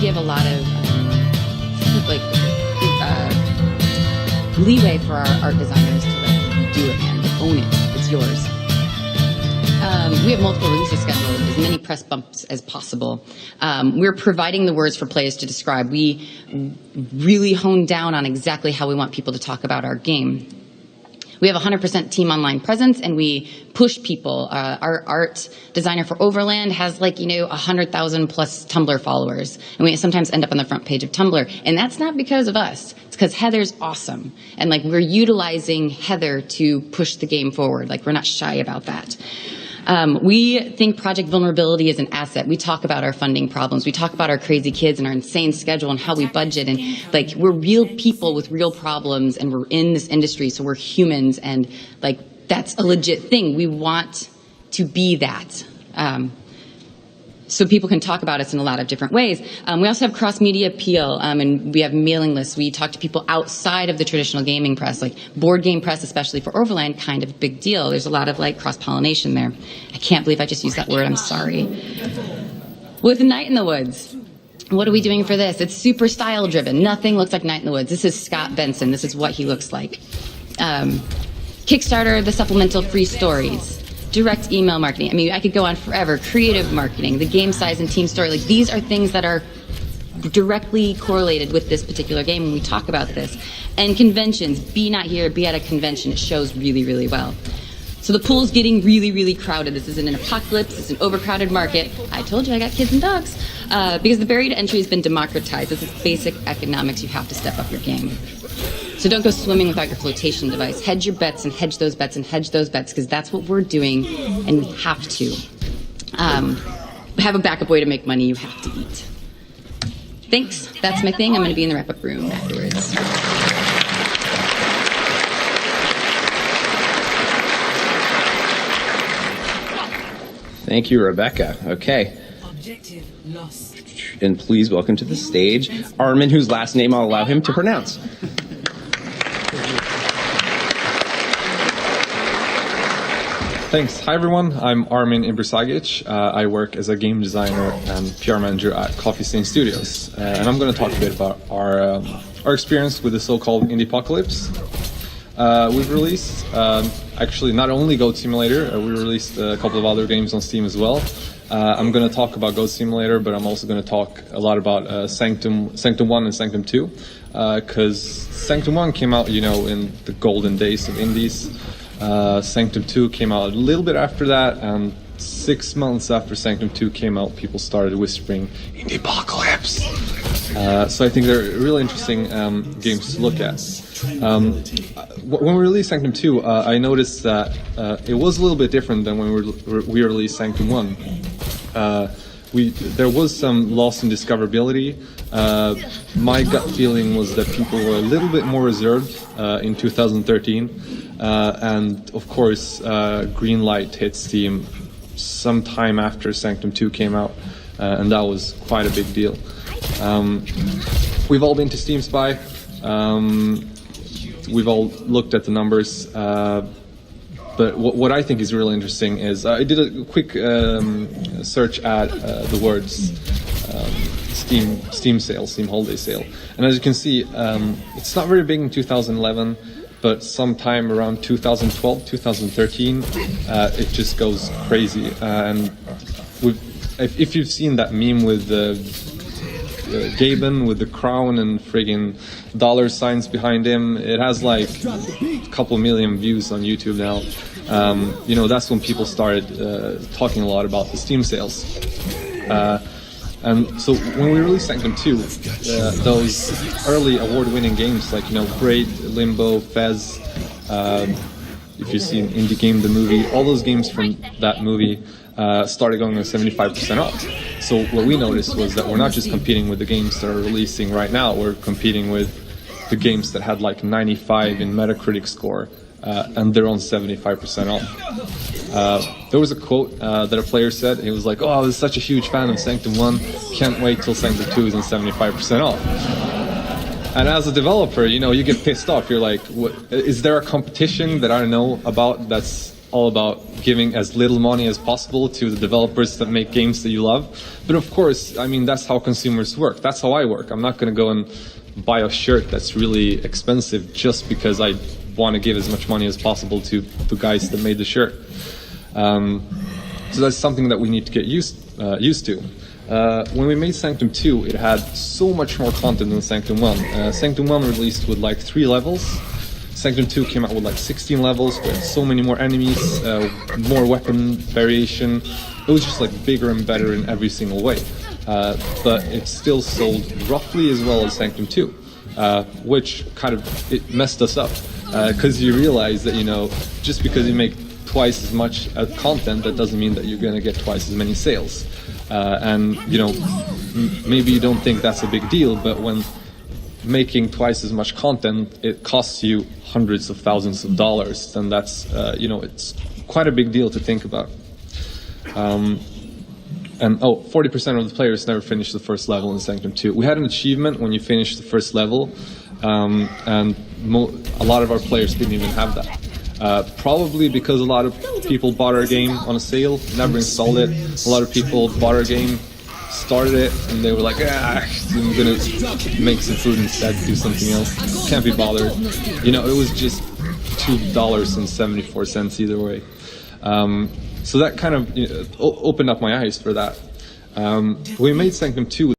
give a lot of leeway for our art designers to do it, man, own it. It's yours. We have multiple releases scheduled, as many press bumps as possible. We're providing the words for players to describe. We really hone down on exactly how we want people to talk about our game. We have 100% team online presence, and we push people. Our art designer for Overland has 100,000 plus Tumblr followers, and we sometimes end up on the front page of Tumblr. And that's not because of us. It's because Heather's awesome, and we're utilizing Heather to push the game forward. We're not shy about that. We think project vulnerability is an asset. We talk about our funding problems. We talk about our crazy kids and our insane schedule and how we budget. And we're real people with real problems, and we're in this industry, so we're humans. And that's a legit thing. We want to be that. So people can talk about us in a lot of different ways. We also have cross-media appeal, and we have mailing lists. We talk to people outside of the traditional gaming press, board game press, especially for Overland, kind of a big deal. There's a lot of cross-pollination there. I can't believe I just used that word. I'm sorry. With Night in the Woods, what are we doing for this? It's super style-driven. Nothing looks like Night in the Woods. This is Scott Benson. This is what he looks like. Kickstarter, the supplemental free stories. Direct email marketing. I mean, I could go on forever. Creative marketing, the game size and team story. These are things that are directly correlated with this particular game when we talk about this. And conventions. Be not here, be at a convention. It shows really, really well. So the pool's getting really, really crowded. This isn't an apocalypse. It's an overcrowded market. I told you I got kids and dogs. Because the barrier to entry has been democratized. This is basic economics. You have to step up your game. So don't go swimming without your flotation device. Hedge your bets and hedge those bets and hedge those bets, because that's what we're doing, and we have to. Have a backup way to make money. You have to eat. Thanks. That's my thing. I'm going to be in the wrap-up room afterwards. Thank you, Rebecca. Okay. Objective lost. And please welcome to the stage Armin, whose last name I'll allow him to pronounce. Thanks. Hi, everyone. I'm Armin Ibrisagic. I work as a game designer and PR manager at Coffee Stain Studios. And I'm going to talk a bit about our experience with the so-called Indie Apocalypse. We've released, actually, not only Goat Simulator, we released a couple of other games on Steam as well. I'm going to talk about Goat Simulator, but I'm also going to talk a lot about Sanctum 1 and Sanctum 2, because Sanctum 1 came out, in the golden days of indies. Sanctum 2 came out a little bit after that, and 6 months after Sanctum 2 came out, people started whispering, Indie Apocalypse! So I think they're really interesting games to look at. When we released Sanctum 2, I noticed that it was a little bit different than when we released Sanctum 1. There was some loss in discoverability. My gut feeling was that people were a little bit more reserved in 2013. And of course, Greenlight hit Steam sometime after Sanctum 2 came out, and that was quite a big deal. We've all been to Steam Spy. We've all looked at the numbers. But what I think is really interesting is I did a quick search at the words Steam sale, Steam holiday sale. And as you can see, it's not very big in 2011. But sometime around 2012, 2013, it just goes crazy. And if you've seen that meme with Gaben with the crown and friggin' dollar signs behind him, it has a couple million views on YouTube now. That's when people started talking a lot about the Steam sales. And so when we released Sanctum 2, those early award-winning games like, Braid, Limbo, Fez, if you've seen Indie Game, the movie, all those games from that movie started going on 75% off. So what we noticed was that we're not just competing with the games that are releasing right now, we're competing with the games that had 95 in Metacritic score, and they're on 75% off. There was a quote that a player said. He was like, "Oh, I was such a huge fan of Sanctum 1. Can't wait till Sanctum 2 is on 75% off." And as a developer, you get pissed off. You're like, "What? Is there a competition that I don't know about that's all about giving as little money as possible to the developers that make games that you love. But of course, I mean, that's how consumers work. That's how I work. I'm not going to go and buy a shirt that's really expensive just because I want to give as much money as possible to the guys that made the shirt. So that's something that we need to get used to. When we made Sanctum 2, it had so much more content than Sanctum 1. Sanctum 1 released with like 3 levels. Sanctum 2 came out with like 16 levels, with so many more enemies, more weapon variation. It was just like bigger and better in every single way. But it still sold roughly as well as Sanctum 2, which kind of, it messed us up. Because you realize that, you know, just because you make twice as much content, that doesn't mean that you're going to get twice as many sales. And, you know, maybe you don't think that's a big deal, but when making twice as much content, it costs you hundreds of thousands of dollars, then that's, you know, it's quite a big deal to think about. And 40% of the players never finished the first level in Sanctum 2. We had an achievement when you finished the first level, and a lot of our players didn't even have that. Probably because a lot of people bought our game on a sale, never installed it. A lot of people bought our game, started it, and they were like, I'm gonna make some food instead, do something else. Can't be bothered. You know, it was just $2.74 either way. So that kind of, you know, opened up my eyes for that. We made Sanctum 2